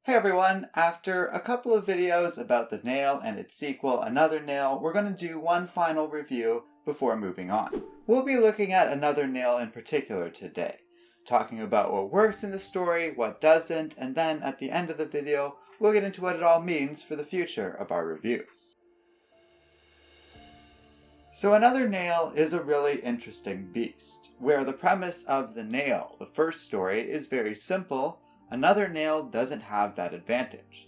Hey everyone, after a couple of videos about the nail and its sequel, Another Nail, we're going to do one final review before moving on. We'll be looking at Another Nail in particular today, talking about what works in the story, what doesn't, and then at the end of the video, we'll get into what it all means for the future of our reviews. So Another Nail is a really interesting beast, where the premise of The Nail, the first story, is very simple. Another Nail doesn't have that advantage.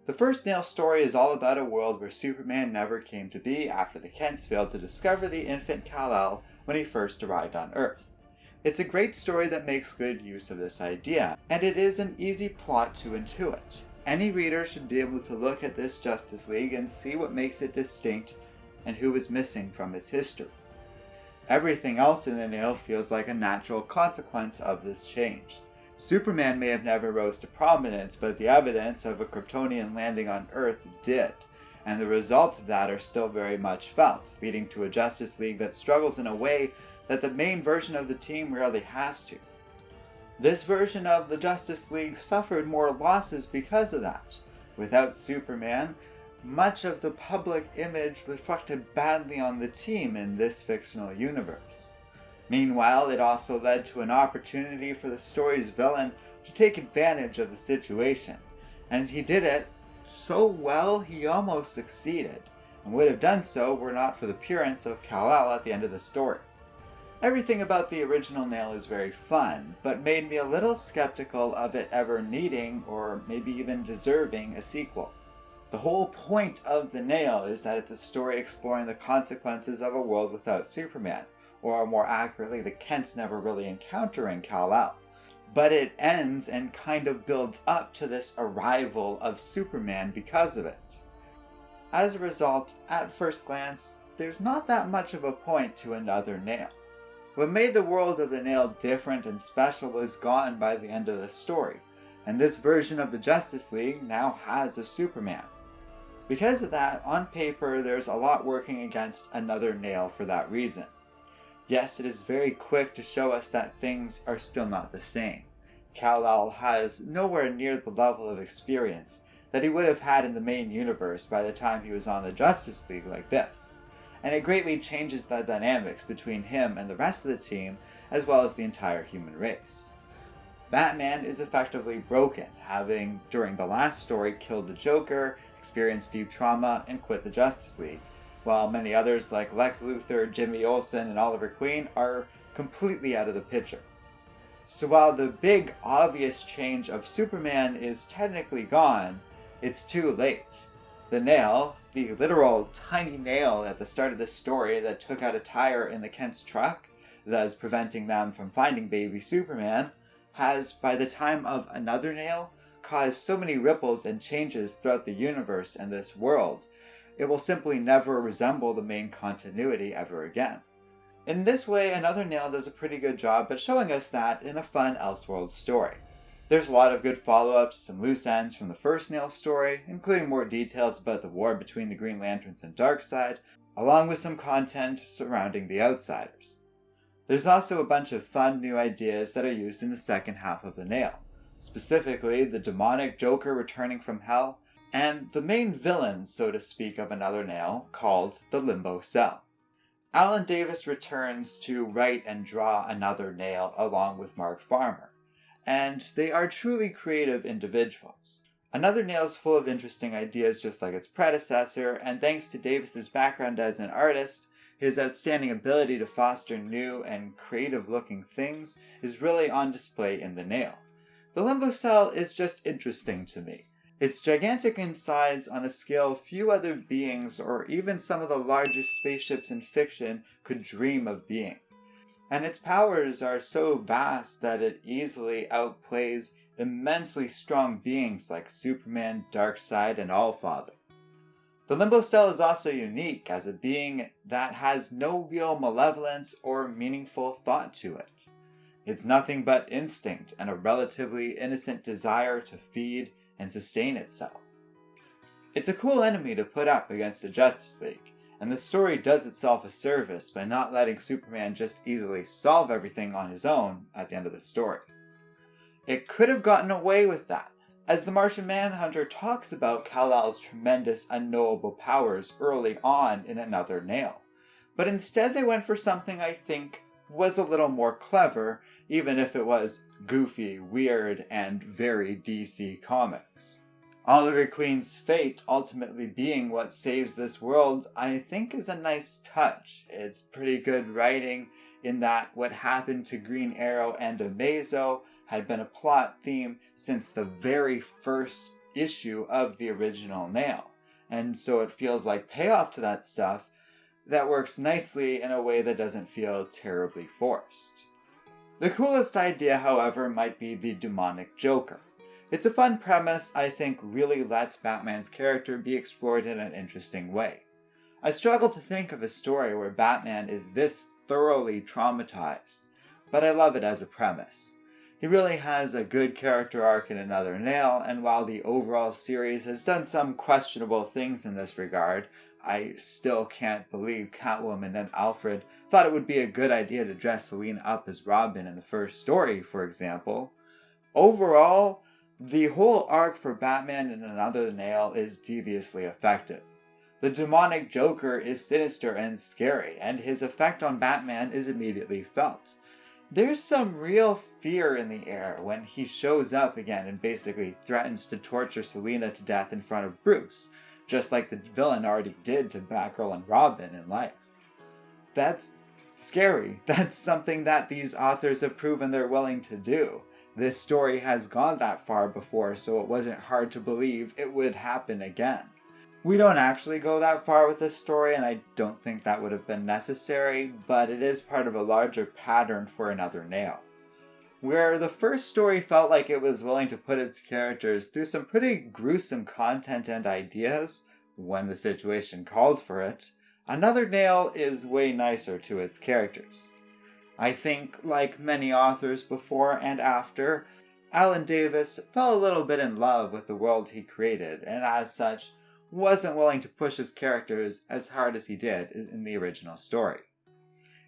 The first Nail story is all about a world where Superman never came to be after the Kents failed to discover the infant Kal-El when he first arrived on Earth. It's a great story that makes good use of this idea, and it is an easy plot to intuit. Any reader should be able to look at this Justice League and see what makes it distinct and who is missing from its history. Everything else in The Nail feels like a natural consequence of this change. Superman may have never rose to prominence, but the evidence of a Kryptonian landing on Earth did, and the results of that are still very much felt, leading to a Justice League that struggles in a way that the main version of the team rarely has to. This version of the Justice League suffered more losses because of that. Without Superman, much of the public image reflected badly on the team in this fictional universe. Meanwhile, it also led to an opportunity for the story's villain to take advantage of the situation, and he did it so well he almost succeeded, and would have done so were not for the appearance of Kal-El at the end of the story. Everything about the original Nail is very fun, but made me a little skeptical of it ever needing, or maybe even deserving, a sequel. The whole point of The Nail is that it's a story exploring the consequences of a world without Superman, or more accurately, the Kents never really encountering Kal-El. But it ends and kind of builds up to this arrival of Superman because of it. As a result, at first glance, there's not that much of a point to Another Nail. What made the world of The Nail different and special was gone by the end of the story, and this version of the Justice League now has a Superman. Because of that, on paper, there's a lot working against Another Nail for that reason. Yes, it is very quick to show us that things are still not the same. Kal-El has nowhere near the level of experience that he would have had in the main universe by the time he was on the Justice League like this, and it greatly changes the dynamics between him and the rest of the team, as well as the entire human race. Batman is effectively broken, having, during the last story, killed the Joker, experienced deep trauma, and quit the Justice League, while many others like Lex Luthor, Jimmy Olsen, and Oliver Queen are completely out of the picture. So while the big obvious change of Superman is technically gone, it's too late. The nail, the literal tiny nail at the start of this story that took out a tire in the Kent's truck, thus preventing them from finding baby Superman, has, by the time of Another Nail, caused so many ripples and changes throughout the universe and this world, it will simply never resemble the main continuity ever again. In this way, Another Nail does a pretty good job at showing us that in a fun Elseworld story. There's a lot of good follow-up to some loose ends from the first Nail story, including more details about the war between the Green Lanterns and Darkseid, along with some content surrounding the Outsiders. There's also a bunch of fun new ideas that are used in the second half of The Nail, specifically the demonic Joker returning from Hell, and the main villain, so to speak, of Another Nail, called the Limbo Cell. Alan Davis returns to write and draw Another Nail along with Mark Farmer, and they are truly creative individuals. Another Nail is full of interesting ideas just like its predecessor, and thanks to Davis's background as an artist, his outstanding ability to foster new and creative-looking things is really on display in The Nail. The Limbo Cell is just interesting to me. It's gigantic in size on a scale few other beings or even some of the largest spaceships in fiction could dream of being. And its powers are so vast that it easily outplays immensely strong beings like Superman, Darkseid, and Allfather. The Limbo Cell is also unique as a being that has no real malevolence or meaningful thought to it. It's nothing but instinct and a relatively innocent desire to feed and sustain itself. It's a cool enemy to put up against the Justice League, and the story does itself a service by not letting Superman just easily solve everything on his own at the end of the story. It could have gotten away with that, as the Martian Manhunter talks about Kal-El's tremendous unknowable powers early on in Another Nail. But instead they went for something I think was a little more clever, even if it was goofy, weird, and very DC Comics. Oliver Queen's fate ultimately being what saves this world, I think is a nice touch. It's pretty good writing in that what happened to Green Arrow and Amazo had been a plot theme since the very first issue of the original Nail. And so it feels like payoff to that stuff that works nicely in a way that doesn't feel terribly forced. The coolest idea, however, might be the demonic Joker. It's a fun premise I think really lets Batman's character be explored in an interesting way. I struggle to think of a story where Batman is this thoroughly traumatized, but I love it as a premise. He really has a good character arc in Another Nail, and while the overall series has done some questionable things in this regard, I still can't believe Catwoman and Alfred thought it would be a good idea to dress Selina up as Robin in the first story, for example. Overall, the whole arc for Batman in Another Nail is deviously effective. The demonic Joker is sinister and scary, and his effect on Batman is immediately felt. There's some real fear in the air when he shows up again and basically threatens to torture Selina to death in front of Bruce, just like the villain already did to Batgirl and Robin in life. That's scary. That's something that these authors have proven they're willing to do. This story has gone that far before, so it wasn't hard to believe it would happen again. We don't actually go that far with this story, and I don't think that would have been necessary, but it is part of a larger pattern for Another Nail. Where the first story felt like it was willing to put its characters through some pretty gruesome content and ideas, when the situation called for it, Another Nail is way nicer to its characters. I think, like many authors before and after, Alan Davis fell a little bit in love with the world he created, and as such, wasn't willing to push his characters as hard as he did in the original story.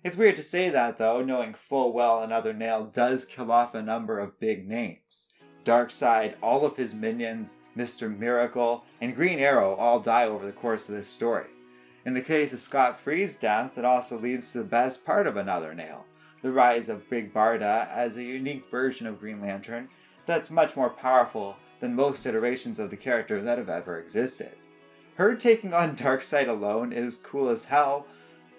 It's weird to say that, though, knowing full well Another Nail does kill off a number of big names. Darkseid, all of his minions, Mr. Miracle, and Green Arrow all die over the course of this story. In the case of Scott Free's death, it also leads to the best part of Another Nail, the rise of Big Barda as a unique version of Green Lantern that's much more powerful than most iterations of the character that have ever existed. Her taking on Darkseid alone is cool as hell,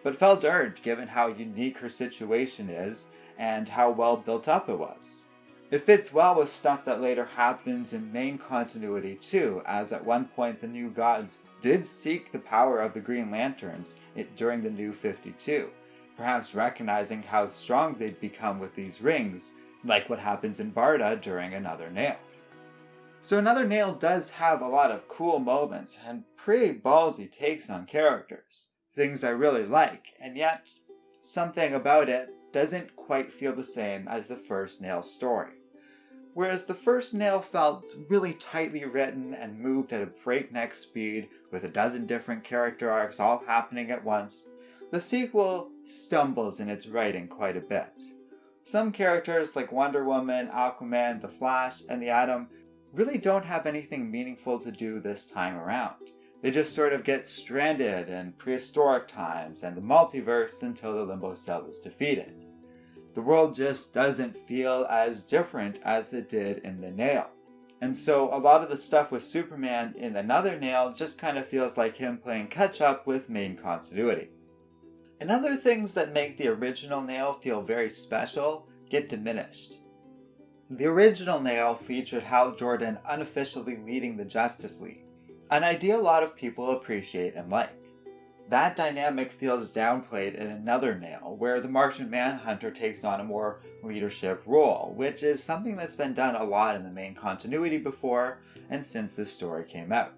but felt earned given how unique her situation is and how well built up it was. It fits well with stuff that later happens in main continuity too, as at one point the New Gods did seek the power of the Green Lanterns during the New 52, perhaps recognizing how strong they'd become with these rings, like what happens in Barda during Another Nail. So Another Nail does have a lot of cool moments and pretty ballsy takes on characters, things I really like, and yet something about it doesn't quite feel the same as the first Nail story. Whereas the first Nail felt really tightly written and moved at a breakneck speed with a dozen different character arcs all happening at once, the sequel stumbles in its writing quite a bit. Some characters like Wonder Woman, Aquaman, The Flash, and the Atom really don't have anything meaningful to do this time around. They just sort of get stranded in prehistoric times and the multiverse until the Limbo cell is defeated. The world just doesn't feel as different as it did in the Nail. And so a lot of the stuff with Superman in Another Nail just kind of feels like him playing catch up with main continuity. And other things that make the original Nail feel very special get diminished. The original Nail featured Hal Jordan unofficially leading the Justice League, an idea a lot of people appreciate and like. That dynamic feels downplayed in Another Nail, where the Martian Manhunter takes on a more leadership role, which is something that's been done a lot in the main continuity before and since this story came out.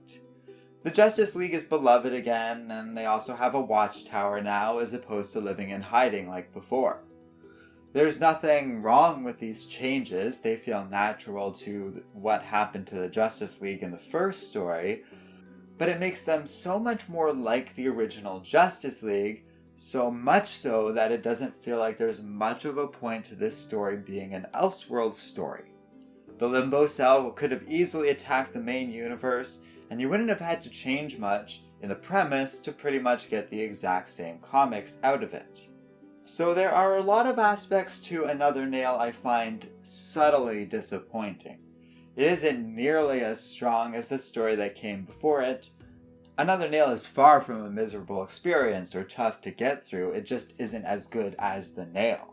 The Justice League is beloved again, and they also have a watchtower now as opposed to living in hiding like before. There's nothing wrong with these changes, they feel natural to what happened to the Justice League in the first story, but it makes them so much more like the original Justice League, so much so that it doesn't feel like there's much of a point to this story being an Elseworlds story. The Limbo cell could have easily attacked the main universe, and you wouldn't have had to change much in the premise to pretty much get the exact same comics out of it. So there are a lot of aspects to Another Nail I find subtly disappointing. It isn't nearly as strong as the story that came before it. Another Nail is far from a miserable experience or tough to get through, it just isn't as good as The Nail.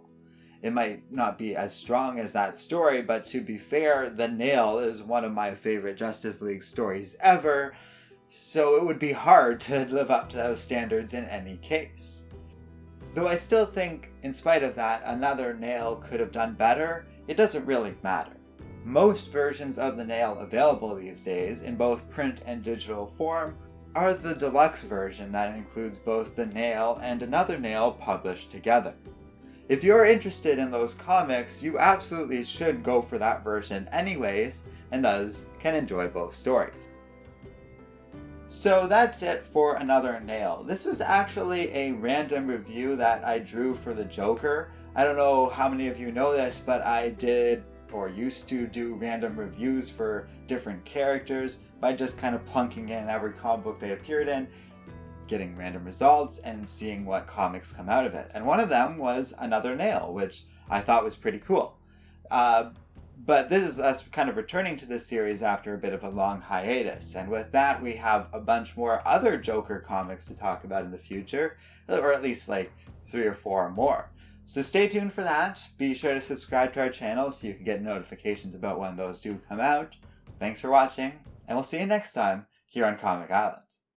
It might not be as strong as that story, but to be fair, The Nail is one of my favorite Justice League stories ever, so it would be hard to live up to those standards in any case. Though I still think, in spite of that, Another Nail could have done better, it doesn't really matter. Most versions of The Nail available these days, in both print and digital form, are the deluxe version that includes both The Nail and Another Nail published together. If you're interested in those comics, you absolutely should go for that version anyways, and thus can enjoy both stories. So that's it for Another Nail. This was actually a random review that I drew for the Joker. I don't know how many of you know this, but I did or used to do random reviews for different characters by just kind of plunking in every comic book they appeared in, getting random results, and seeing what comics come out of it. And one of them was Another Nail, which I thought was pretty cool. But this is us kind of returning to this series after a bit of a long hiatus. And with that, we have a bunch more other Joker comics to talk about in the future, or at least like 3 or 4 more. So stay tuned for that. Be sure to subscribe to our channel so you can get notifications about when those do come out. Thanks for watching, and we'll see you next time here on Comic Island.